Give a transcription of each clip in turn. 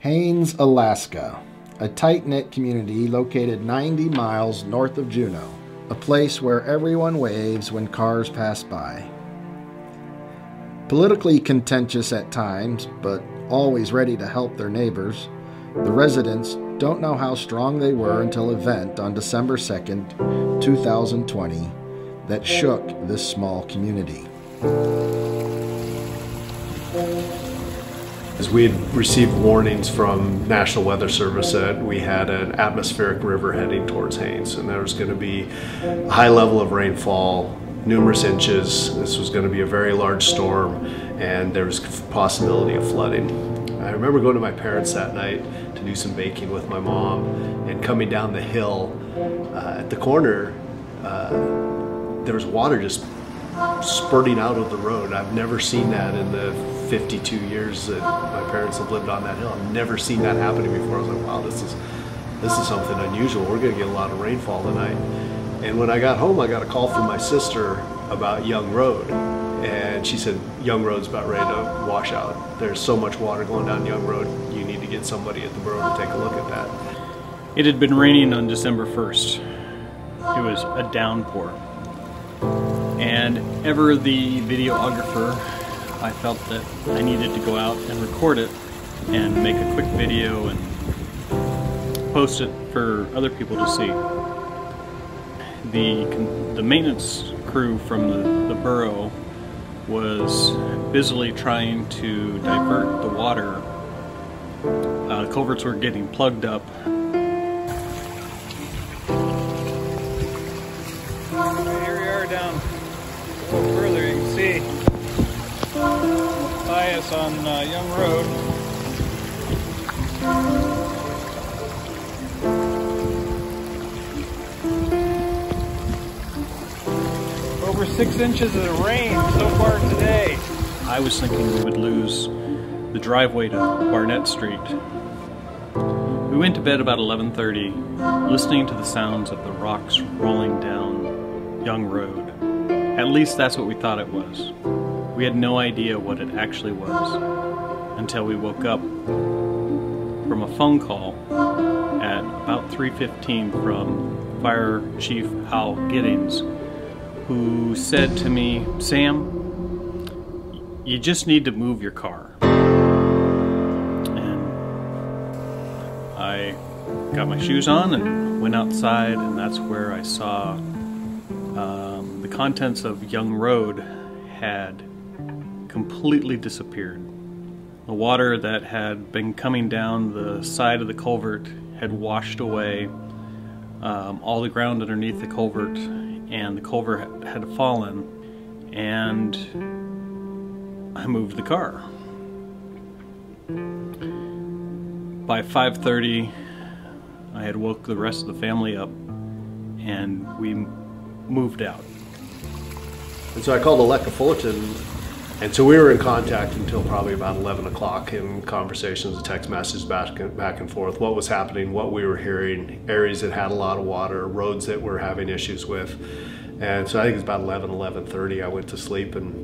Haines, Alaska, a tight-knit community located 90 miles north of Juneau, a place where everyone waves when cars pass by. Politically contentious at times, but always ready to help their neighbors, the residents don't know how strong they were until an event on December 2nd, 2020 that shook this small community. As we had received warnings from National Weather Service that we had an atmospheric river heading towards Haines, and there was going to be a high level of rainfall, numerous inches. This was going to be a very large storm, and there was possibility of flooding. I remember going to my parents that night to do some baking with my mom, and coming down the hill at the corner, there was water just spurting out of the road. I've never seen that in the 52 years that my parents have lived on that hill. I've never seen that happening before. I was like, wow, this is something unusual. We're going to get a lot of rainfall tonight. And when I got home, I got a call from my sister about Young Road. And she said, Young Road's about ready to wash out. There's so much water going down Young Road, you need to get somebody at the borough to take a look at that. It had been raining on December 1st. It was a downpour. And ever the videographer, I felt that I needed to go out and record it and make a quick video and post it for other people to see. The maintenance crew from the borough was busily trying to divert the water. Culverts were getting plugged up. Here we are down a little further, you can see us on Young Road. Over 6 inches of rain so far today. I was thinking we would lose the driveway to Barnett Street. We went to bed about 11:30, listening to the sounds of the rocks rolling down Young Road. At least that's what we thought it was. We had no idea what it actually was until we woke up from a phone call at about 3:15 from Fire Chief Hal Giddings, who said to me, Sam, you just need to move your car. And I got my shoes on and went outside, and that's where I saw the contents of Young Road had completely disappeared. The water that had been coming down the side of the culvert had washed away all the ground underneath the culvert, and the culvert had fallen, and I moved the car. By 5:30, I had woke the rest of the family up, and we moved out. And so I called Electa Fullerton. And so we were in contact until probably about 11 o'clock in conversations, text messages back and forth, what was happening, what we were hearing, areas that had a lot of water, roads that we're having issues with. And so I think it was about 11:30 I went to sleep, and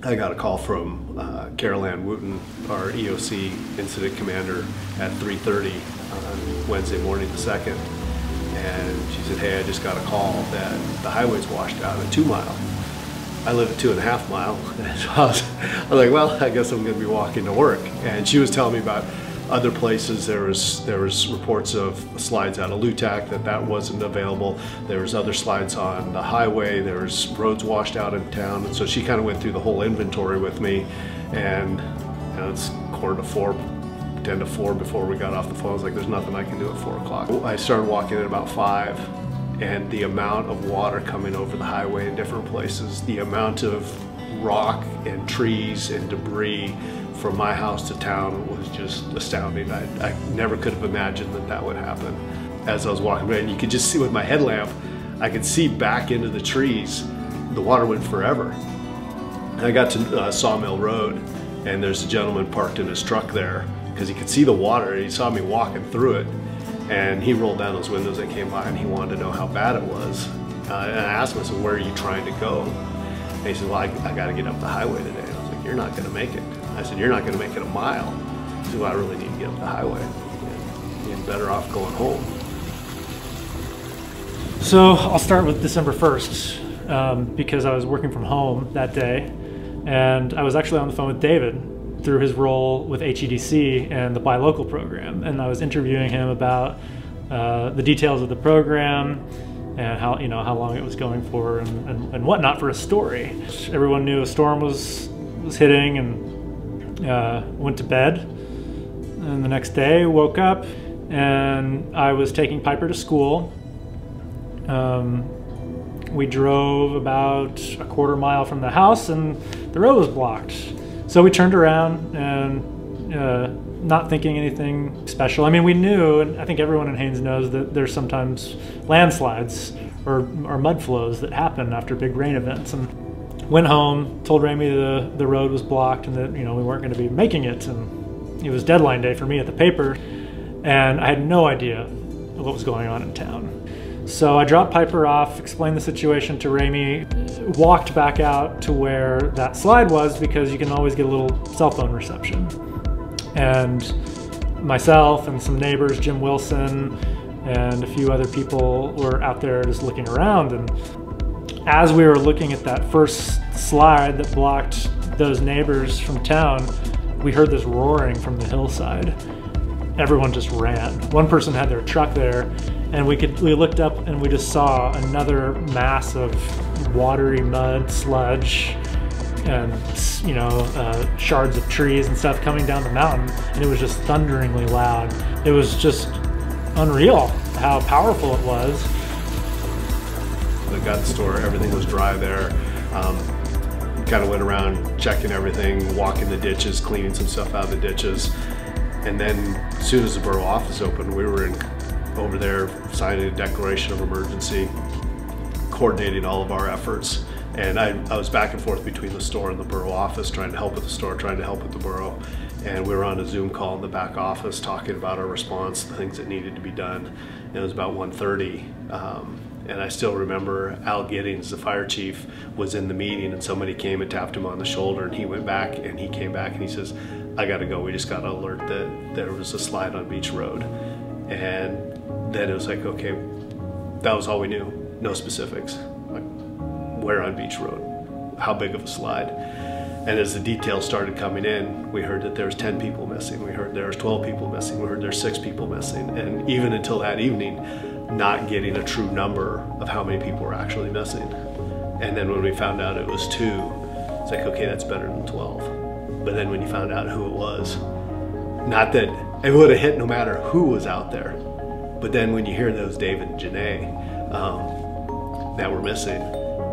I got a call from Carol Ann Wooten, our EOC incident commander, at 3:30 on Wednesday morning the 2nd. And she said, hey, I just got a call that the highway's washed out at 2 Mile. I live at 2.5 Mile, and so I was like, well, I guess I'm going to be walking to work. And she was telling me about other places. There was reports of slides out of Lutak that wasn't available. There was other slides on the highway. There was roads washed out in town. And so she kind of went through the whole inventory with me. And it's 10 to 4 before we got off the phone. I was like, there's nothing I can do at 4 o'clock. I started walking at about 5. And the amount of water coming over the highway in different places, the amount of rock and trees and debris from my house to town was just astounding. I never could have imagined that would happen. As I was walking by, and you could just see with my headlamp, I could see back into the trees. The water went forever. And I got to Sawmill Road, and there's a gentleman parked in his truck there because he could see the water. He saw me walking through it. And he rolled down those windows and came by, and he wanted to know how bad it was. And I asked him, I said, where are you trying to go? And he said, well, I got to get up the highway today. And I was like, you're not going to make it. I said, you're not going to make it a mile. do I really need to get up the highway? And better off going home. So I'll start with December 1st because I was working from home that day, and I was actually on the phone with David through his role with HEDC and the Buy Local program, and I was interviewing him about the details of the program and how long it was going for and whatnot for a story. Everyone knew a storm was hitting, and went to bed. And the next day, woke up, and I was taking Piper to school. We drove about a quarter mile from the house, and the road was blocked. So we turned around and not thinking anything special. I mean, we knew, and I think everyone in Haines knows, that there's sometimes landslides or mud flows that happen after big rain events. And went home, told Ramey the road was blocked and that we weren't going to be making it. And it was deadline day for me at the paper, and I had no idea what was going on in town. So I dropped Piper off, explained the situation to Ramey, walked back out to where that slide was because you can always get a little cell phone reception. And myself and some neighbors, Jim Wilson, and a few other people were out there just looking around. And as we were looking at that first slide that blocked those neighbors from town, we heard this roaring from the hillside. Everyone just ran. One person had their truck there, and we looked up and we just saw another mass of watery mud, sludge, and shards of trees and stuff coming down the mountain, and it was just thunderingly loud. It was just unreal how powerful it was. I got the store, everything was dry there. Kind of went around checking everything, walking the ditches, cleaning some stuff out of the ditches. And then as soon as the borough office opened, we were over there signing a declaration of emergency, coordinating all of our efforts. And I was back and forth between the store and the borough office, trying to help with the store, trying to help with the borough. And we were on a Zoom call in the back office talking about our response, the things that needed to be done. And it was about 1:30. And I still remember Al Giddings, the fire chief, was in the meeting, and somebody came and tapped him on the shoulder, and he went back and he came back and he says, I gotta go, we just got an alert that there was a slide on Beach Road. And then it was like, okay, that was all we knew, no specifics. Like, where on Beach Road? How big of a slide? And as the details started coming in, we heard that there was 10 people missing, we heard there was 12 people missing, we heard there's 6 people missing. And even until that evening, not getting a true number of how many people were actually missing. And then when we found out it was 2, it's like, okay, that's better than 12. But then when you found out who it was, not that it would have hit no matter who was out there, but then when you hear those David and Jenae that were missing,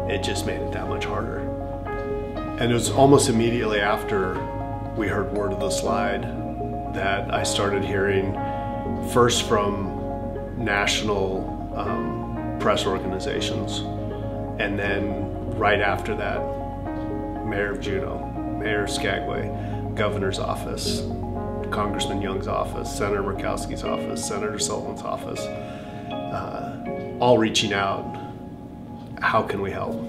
it just made it that much harder. And it was almost immediately after we heard word of the slide that I started hearing first from national press organizations, and then right after that, Mayor of Juneau, Mayor Skagway, Governor's office, Congressman Young's office, Senator Murkowski's office, Senator Sullivan's office, all reaching out. How can we help?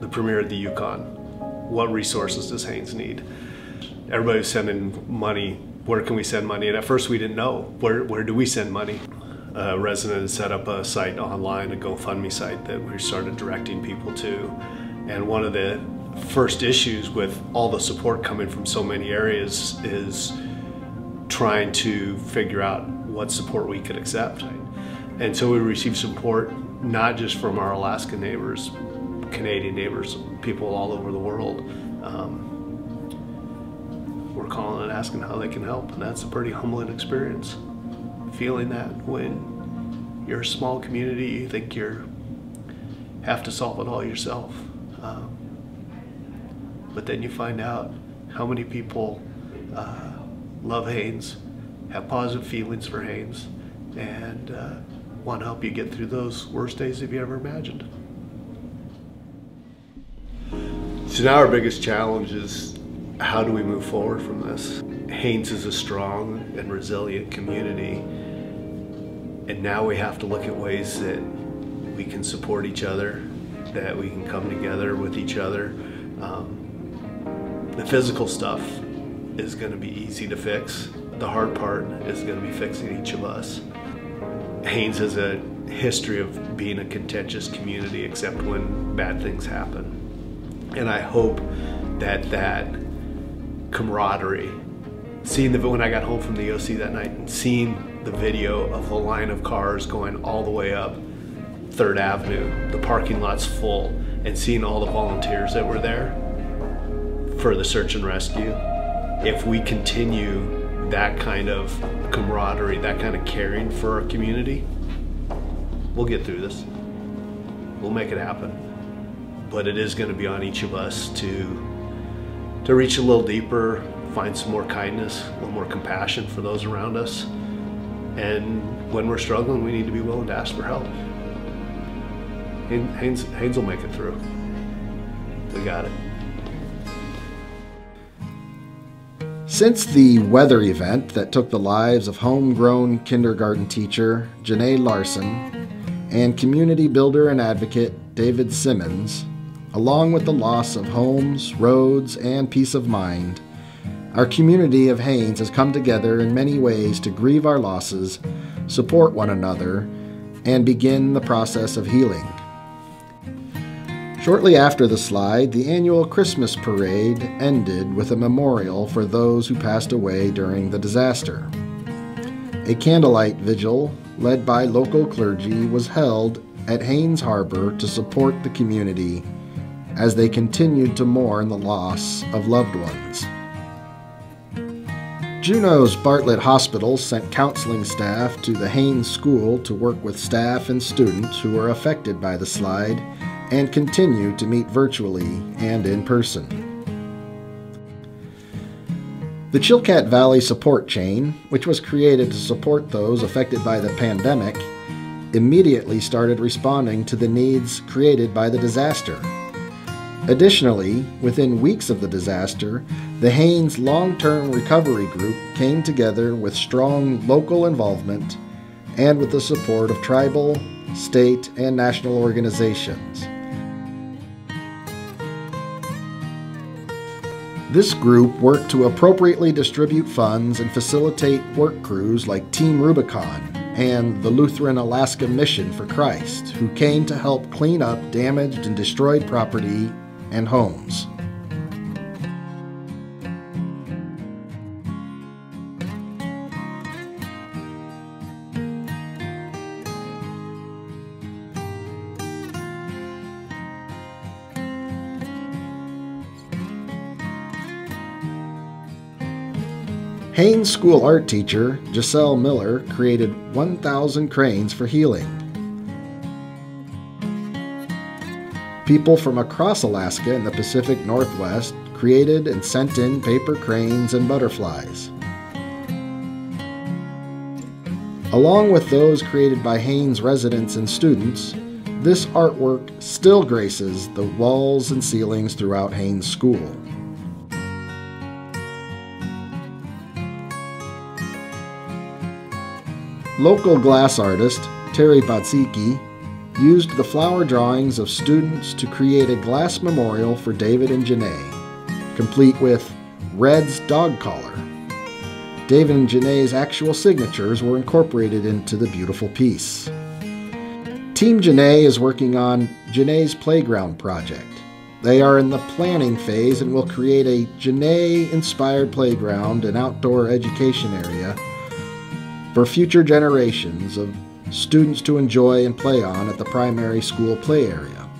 The Premier of the Yukon, what resources does Haines need? Everybody was sending money. Where can we send money? And at first we didn't know. Where do we send money? A resident had set up a site online, a GoFundMe site that we started directing people to. And one of the first issues with all the support coming from so many areas is trying to figure out what support we could accept. And so we received support not just from our Alaska neighbors, Canadian neighbors, people all over the world. We're calling and asking how they can help, and that's a pretty humbling experience. Feeling that when you're a small community, you think you have to solve it all yourself. But then you find out how many people love Haines, have positive feelings for Haines, and want to help you get through those worst days that you ever imagined. So now our biggest challenge is, how do we move forward from this? Haines is a strong and resilient community, and now we have to look at ways that we can support each other, that we can come together with each other. The physical stuff is going to be easy to fix. The hard part is going to be fixing each of us. Haines has a history of being a contentious community, except when bad things happen. And I hope that that camaraderie, when I got home from the OC that night and seeing the video of the line of cars going all the way up 3rd Avenue, the parking lot's full, and seeing all the volunteers that were there for the search and rescue, if we continue that kind of camaraderie, that kind of caring for our community, we'll get through this. We'll make it happen. But it is going to be on each of us to reach a little deeper, find some more kindness, a little more compassion for those around us. And when we're struggling, we need to be willing to ask for help. Haines will make it through. We got it. Since the weather event that took the lives of homegrown kindergarten teacher Jenae Larson and community builder and advocate David Simmons, along with the loss of homes, roads, and peace of mind, our community of Haines has come together in many ways to grieve our losses, support one another, and begin the process of healing. Shortly after the slide, the annual Christmas parade ended with a memorial for those who passed away during the disaster. A candlelight vigil, led by local clergy, was held at Haines Harbor to support the community as they continued to mourn the loss of loved ones. Juneau's Bartlett Hospital sent counseling staff to the Haines School to work with staff and students who were affected by the slide and continue to meet virtually and in person. The Chilkat Valley Support Chain, which was created to support those affected by the pandemic, immediately started responding to the needs created by the disaster. Additionally, within weeks of the disaster, the Haines Long-Term Recovery Group came together with strong local involvement and with the support of tribal, state, and national organizations. This group worked to appropriately distribute funds and facilitate work crews like Team Rubicon and the Lutheran Alaska Mission for Christ, who came to help clean up damaged and destroyed property and homes. Haines School art teacher Giselle Miller created 1,000 cranes for healing. People from across Alaska and the Pacific Northwest created and sent in paper cranes and butterflies. Along with those created by Haines residents and students, this artwork still graces the walls and ceilings throughout Haines School. Local glass artist Terry Batsiki used the flower drawings of students to create a glass memorial for David and Jenae, complete with Red's dog collar. David and Jenae's actual signatures were incorporated into the beautiful piece. Team Jenae is working on Jenae's Playground project. They are in the planning phase and will create a Jenae-inspired playground and outdoor education area for future generations of students to enjoy and play on at the primary school play area.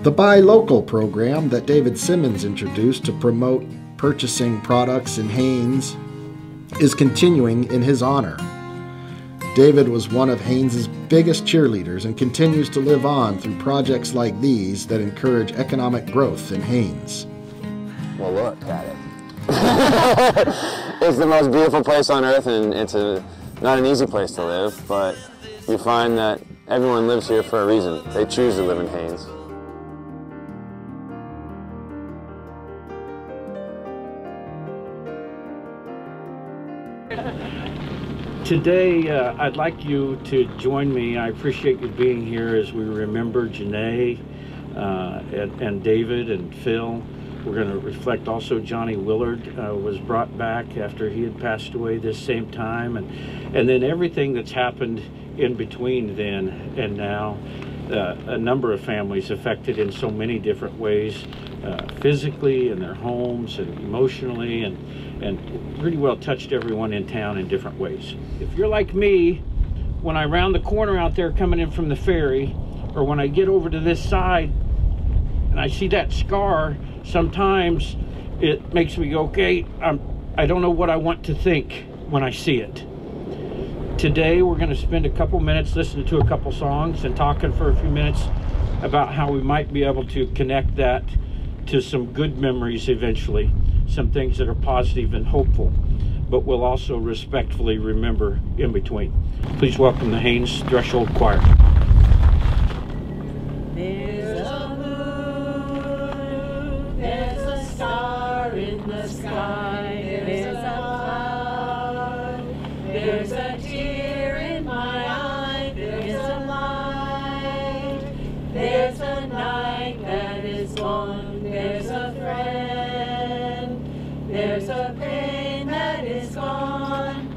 The Buy Local program that David Simmons introduced to promote purchasing products in Haines is continuing in his honor. David was one of Haines's biggest cheerleaders and continues to live on through projects like these that encourage economic growth in Haines. Well, look at it. It's the most beautiful place on earth, and it's not an easy place to live, but you find that everyone lives here for a reason. They choose to live in Haines. Today, I'd like you to join me. I appreciate you being here as we remember Jenae and David and Phil, We're going to reflect also Johnny Willard was brought back after he had passed away this same time, and then everything that's happened in between then and now. A number of families affected in so many different ways, physically in their homes and emotionally, and really well touched everyone in town in different ways. If you're like me, when I round the corner out there coming in from the ferry, or when I get over to this side and I see that scar, sometimes it makes me go, okay, I don't know what I want to think when I see it. Today we're going to spend a couple minutes listening to a couple songs and talking for a few minutes about how we might be able to connect that to some good memories eventually, some things that are positive and hopeful, but we'll also respectfully remember in between. Please welcome the Haines Threshold Choir. There's a moon, there's a star in the sky, there's a cloud, there's a tear in my eye, there's a light, there's a night that is long, there's a friend, there's a pain that is gone.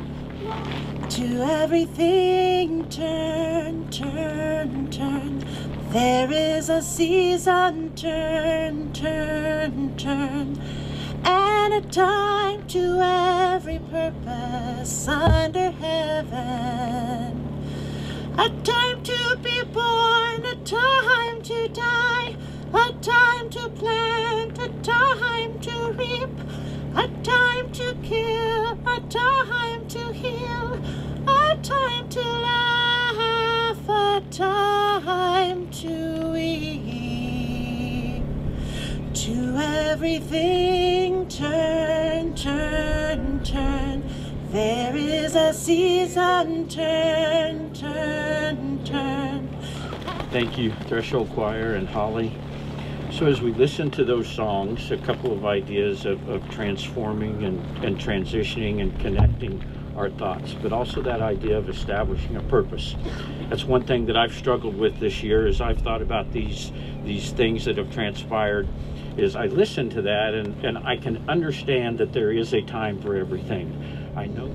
To everything turn, turn, turn. There is a season, turn, turn, turn, and a time to every purpose under heaven. A time to be born, a time to die, a time to plant, a time to reap, a time to kill, a time to heal, a time to laugh, a time to weep. To everything turn, turn, turn. There is a season, turn, turn, turn. Thank you, Threshold Choir and Holly. So as we listen to those songs, a couple of ideas of transforming and transitioning and connecting our thoughts, but also that idea of establishing a purpose. That's one thing that I've struggled with this year as I've thought about these things that have transpired, is I listen to that and I can understand that there is a time for everything. I know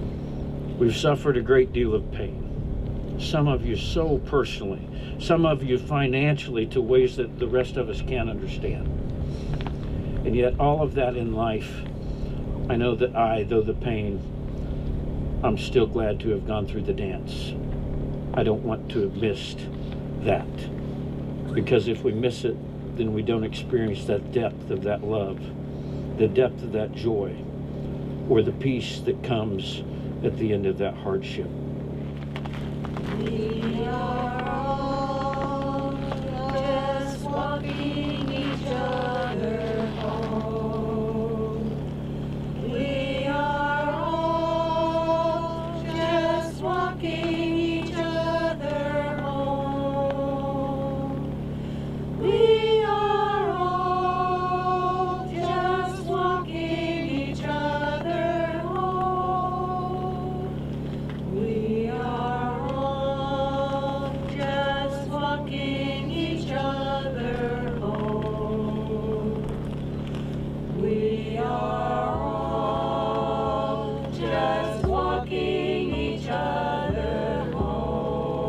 we've suffered a great deal of pain. Some of you so personally, some of you financially, to ways that the rest of us can't understand. And yet all of that in life, I know that though the pain, I'm still glad to have gone through the dance. I don't want to have missed that, because if we miss it, then we don't experience that depth of that love, the depth of that joy, or the peace that comes at the end of that hardship. We are all just walking each other home. We are all just walking each other home. We are all just walking each other home. We are all just walking each other home. We are all just walking each other home.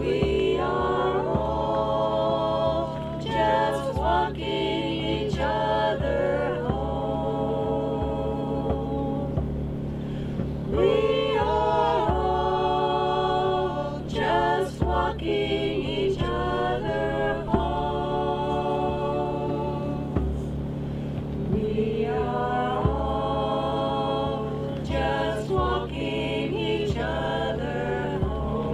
We are all just walking each other home. We are all just walking each other home. We are all just walking each other home.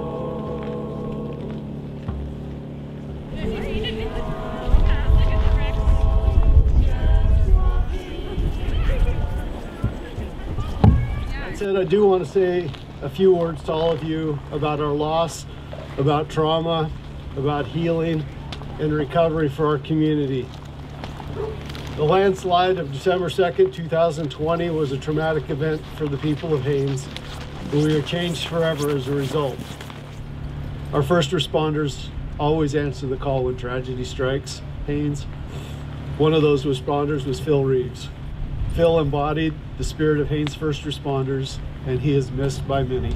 That said, I do want to say a few words to all of you about our loss, about trauma, about healing and recovery for our community. The landslide of December 2nd, 2020 was a traumatic event for the people of Haines, and we are changed forever as a result. Our first responders always answer the call when tragedy strikes, Haines. One of those responders was Phil Reeves. Phil embodied the spirit of Haines first responders, and he is missed by many.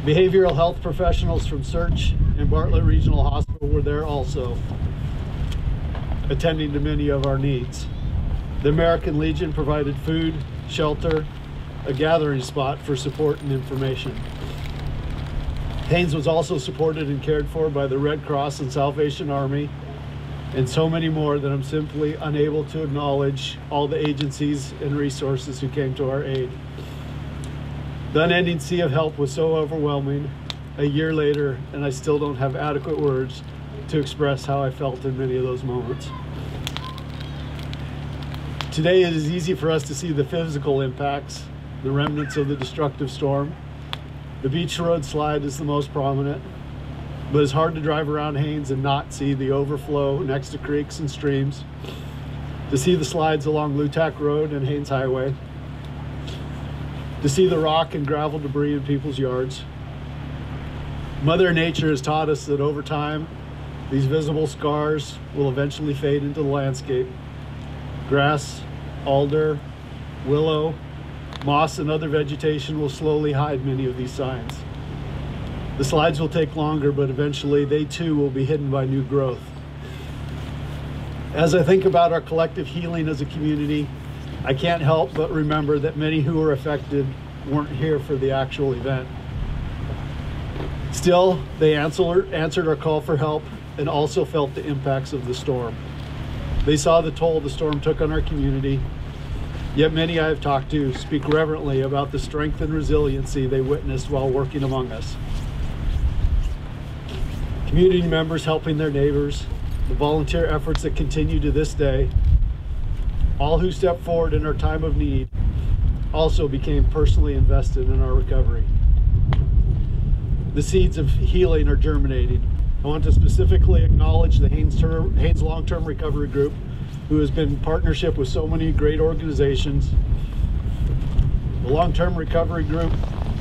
Behavioral health professionals from Search and Bartlett Regional Hospital were there also, attending to many of our needs. The American Legion provided food, shelter, a gathering spot for support and information. Haines was also supported and cared for by the Red Cross and Salvation Army, and so many more that I'm simply unable to acknowledge all the agencies and resources who came to our aid. The unending sea of help was so overwhelming a year later, and I still don't have adequate words to express how I felt in many of those moments. Today it is easy for us to see the physical impacts, the remnants of the destructive storm. The beach road slide is the most prominent, but it's hard to drive around Haines and not see the overflow next to creeks and streams, to see the slides along Lutak Road and Haines Highway, to see the rock and gravel debris in people's yards. Mother Nature has taught us that over time, these visible scars will eventually fade into the landscape. Grass, alder, willow, moss, and other vegetation will slowly hide many of these signs. The slides will take longer, but eventually they too will be hidden by new growth. As I think about our collective healing as a community, I can't help but remember that many who were affected weren't here for the actual event. Still, they answered our call for help and also felt the impacts of the storm. They saw the toll the storm took on our community, yet many I have talked to speak reverently about the strength and resiliency they witnessed while working among us. Community members helping their neighbors, the volunteer efforts that continue to this day, all who stepped forward in our time of need also became personally invested in our recovery. The seeds of healing are germinating. I want to specifically acknowledge the Haines Long-Term Recovery Group, who has been in partnership with so many great organizations. The Long-Term Recovery Group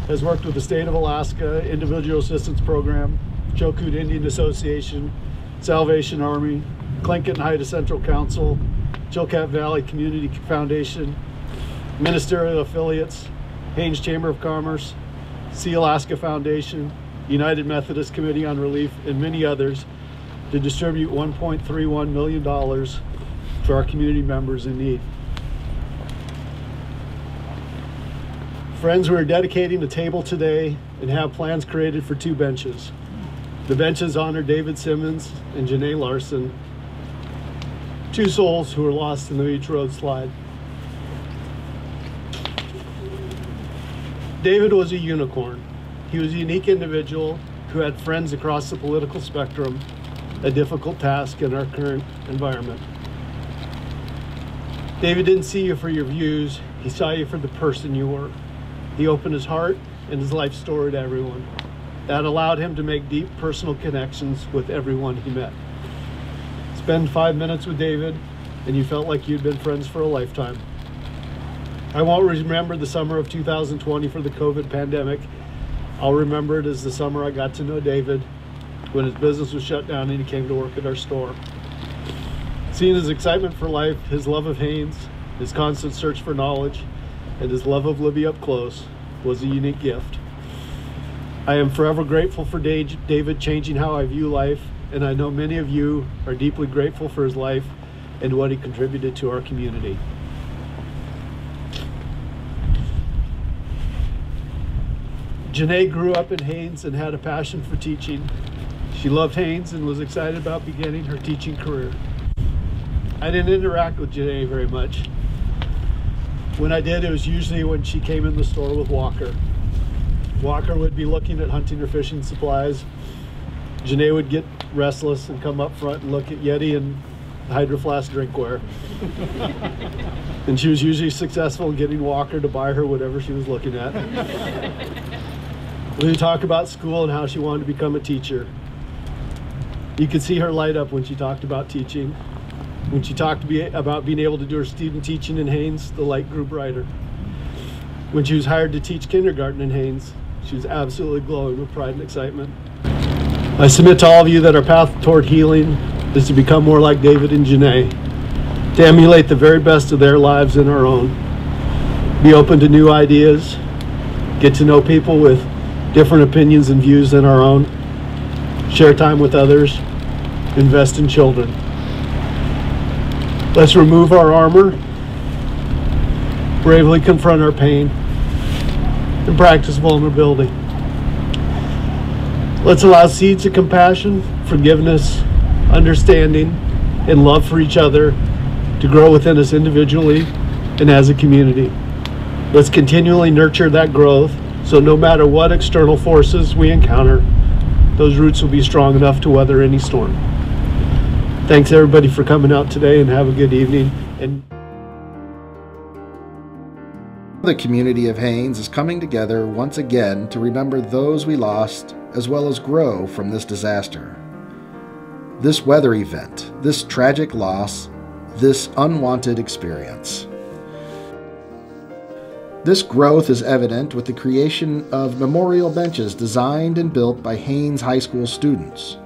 has worked with the State of Alaska Individual Assistance Program, Chilkoot Indian Association, Salvation Army, Tlingit and Haida Central Council, Chilkat Valley Community Foundation, ministerial affiliates, Haines Chamber of Commerce, Sea Alaska Foundation, United Methodist Committee on Relief, and many others to distribute $1.31 million to our community members in need. Friends, we are dedicating a table today and have plans created for 2 benches. The benches honor David Simmons and Jenae Larson, 2 souls who were lost in the beach road slide. David was a unicorn. He was a unique individual who had friends across the political spectrum, a difficult task in our current environment. David didn't see you for your views, he saw you for the person you were. He opened his heart and his life story to everyone. That allowed him to make deep personal connections with everyone he met. Spend 5 minutes with David and you felt like you'd been friends for a lifetime. I won't remember the summer of 2020 for the COVID pandemic. I'll remember it as the summer I got to know David when his business was shut down and he came to work at our store. Seeing his excitement for life, his love of Haines, his constant search for knowledge, and his love of Libby up close was a unique gift. I am forever grateful for David changing how I view life, and I know many of you are deeply grateful for his life and what he contributed to our community. Jenae grew up in Haines and had a passion for teaching. She loved Haines and was excited about beginning her teaching career. I didn't interact with Jenae very much. When I did, it was usually when she came in the store with Walker. Walker would be looking at hunting or fishing supplies. Jenae would get restless and come up front and look at Yeti and Hydro Flask drinkware. And she was usually successful in getting Walker to buy her whatever she was looking at. We would talk about school and how she wanted to become a teacher. You could see her light up when she talked about teaching. When she talked about being able to do her student teaching in Haines, the light grew brighter. When she was hired to teach kindergarten in Haines, she was absolutely glowing with pride and excitement. I submit to all of you that our path toward healing is to become more like David and Jenae, to emulate the very best of their lives and our own. Be open to new ideas, get to know people with different opinions and views than our own, share time with others, invest in children. Let's remove our armor, bravely confront our pain, and practice vulnerability. Let's allow seeds of compassion, forgiveness, understanding, and love for each other to grow within us individually and as a community. Let's continually nurture that growth so no matter what external forces we encounter, those roots will be strong enough to weather any storm. Thanks everybody for coming out today, and have a good evening. And the community of Haines is coming together once again to remember those we lost as well as grow from this disaster. This weather event, this tragic loss, this unwanted experience. This growth is evident with the creation of memorial benches designed and built by Haines High School students.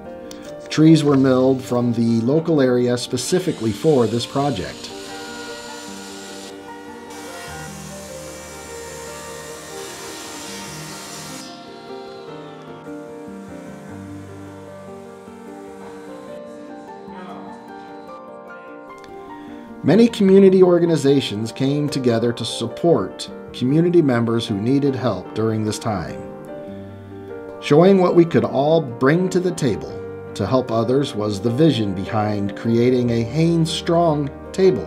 Trees were milled from the local area specifically for this project. Many community organizations came together to support community members who needed help during this time. Showing what we could all bring to the table to help others was the vision behind creating a Haines Strong table.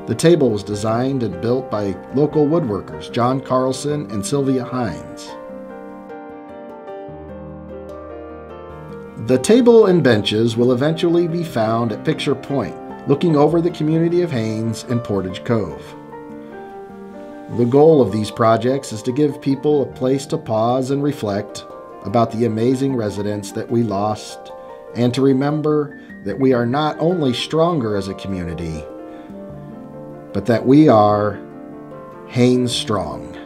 The table was designed and built by local woodworkers John Carlson and Sylvia Haines. The table and benches will eventually be found at Picture Point, looking over the community of Haines and Portage Cove. The goal of these projects is to give people a place to pause and reflect about the amazing residents that we lost, and to remember that we are not only stronger as a community, but that we are Haines Strong.